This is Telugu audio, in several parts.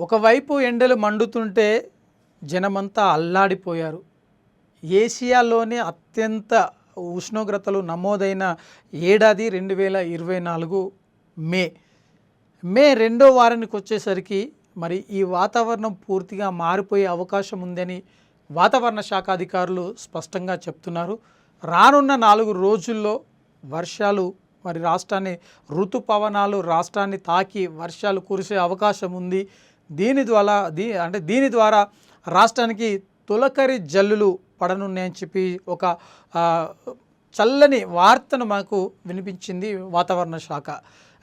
ఒకవైపు ఎండలు మండుతుంటే జనమంతా అల్లాడిపోయారు. ఏషియాలోనే అత్యంత ఉష్ణోగ్రతలు నమోదైన ఏడాది 2024 మే. మే రెండో వారానికి వచ్చేసరికి మరి ఈ వాతావరణం పూర్తిగా మారిపోయే అవకాశం ఉందని వాతావరణ శాఖ అధికారులు స్పష్టంగా చెప్తున్నారు. రానున్న 4 రోజుల్లో వర్షాలు మరి రాష్ట్రాన్ని ఋతుపవనాలు రాష్ట్రాన్ని తాకి వర్షాలు కురిసే అవకాశం ఉంది. దీని ద్వారా రాష్ట్రానికి తొలకరి జల్లులు పడనున్నాయని చెప్పి ఒక చల్లని వార్తను మాకు వినిపించింది వాతావరణ శాఖ.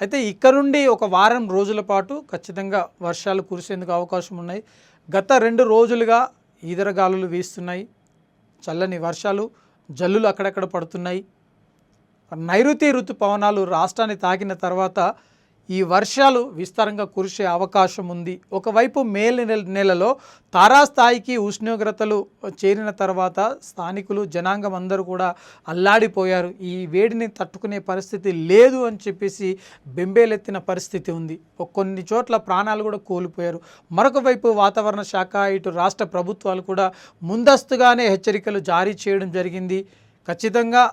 అయితే ఇక్కడ నుండి ఒక వారం రోజుల పాటు ఖచ్చితంగా వర్షాలు కురిసేందుకు అవకాశం ఉన్నాయి. గత 2 రోజులుగా ఈదరగాలులు వీస్తున్నాయి, చల్లని వర్షాలు జల్లులు అక్కడక్కడ పడుతున్నాయి. నైరుతి ఋతుపవనాలు రాష్ట్రాన్ని తాకిన తర్వాత ఈ వర్షాలు విస్తారంగా కురిసే అవకాశం ఉంది. ఒకవైపు మే నెలలో తారాస్థాయికి ఉష్ణోగ్రతలు చేరిన తర్వాత స్థానికులు జనాంగం అందరూ కూడా అల్లాడిపోయారు. ఈ వేడిని తట్టుకునే పరిస్థితి లేదు అని చెప్పేసి బెంబేలెత్తిన పరిస్థితి ఉంది. కొన్ని చోట్ల ప్రాణాలు కూడా కోల్పోయారు. మరొక వైపు వాతావరణ శాఖ ఇటు రాష్ట్ర ప్రభుత్వాలు కూడా ముందస్తుగానే హెచ్చరికలు జారీ చేయడం జరిగింది. ఖచ్చితంగా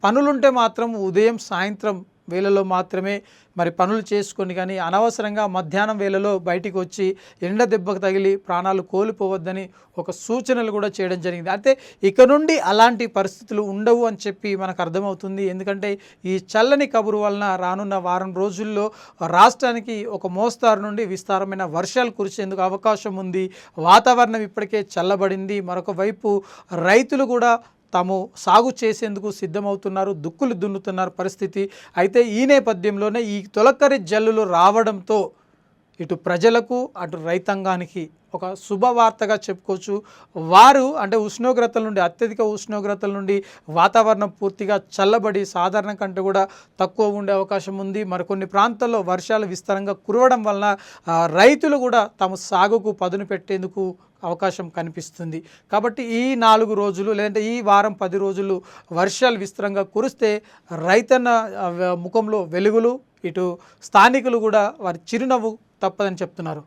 పనులుంటే మాత్రం ఉదయం సాయంత్రం వేళలో మాత్రమే మరి పనులు చేసుకొని, కానీ అనవసరంగా మధ్యాహ్నం వేళలో బయటికి వచ్చి ఎండ దెబ్బకు తగిలి ప్రాణాలు కోల్పోవద్దని ఒక సూచనలు కూడా చేయడం జరిగింది. అయితే ఇక నుండి అలాంటి పరిస్థితులు ఉండవు అని చెప్పి మనకు అర్థమవుతుంది. ఎందుకంటే ఈ చల్లని కబురు వలన రానున్న వారం రోజుల్లో రాష్ట్రానికి ఒక మోస్తారు నుండి విస్తారమైన వర్షాలు కురిసేందుకు అవకాశం ఉంది. వాతావరణం ఇప్పటికే చల్లబడింది. మరొక వైపు రైతులు కూడా తాము సాగు చేసేందుకు సిద్ధమవుతున్నారు, దుక్కులు దున్నుతున్నారు పరిస్థితి. అయితే ఈ నేపథ్యంలోనే ఈ తొలకరి జల్లులు రావడంతో ఇటు ప్రజలకు అటు రైతాంగానికి ఒక శుభవార్తగా చెప్పుకోవచ్చు. వారు అంటే ఉష్ణోగ్రతల నుండి అత్యధిక ఉష్ణోగ్రతల నుండి వాతావరణం పూర్తిగా చల్లబడి సాధారణ కంటే కూడా తక్కువ ఉండే అవకాశం ఉంది. మరికొన్ని ప్రాంతాల్లో వర్షాలు విస్తారంగా కురవడం వలన రైతులు కూడా తమ సాగుకు పదును పెట్టేందుకు అవకాశం కనిపిస్తుంది. కాబట్టి ఈ 4 రోజులు లేదంటే ఈ వారం 10 రోజులు వర్షాలు విస్తారంగా కురిస్తే రైతన్న ముఖంలో వెలుగులు, ఇటు స్థానికులు కూడా వారి చిరునవ్వు తప్పదని చెప్తున్నారు.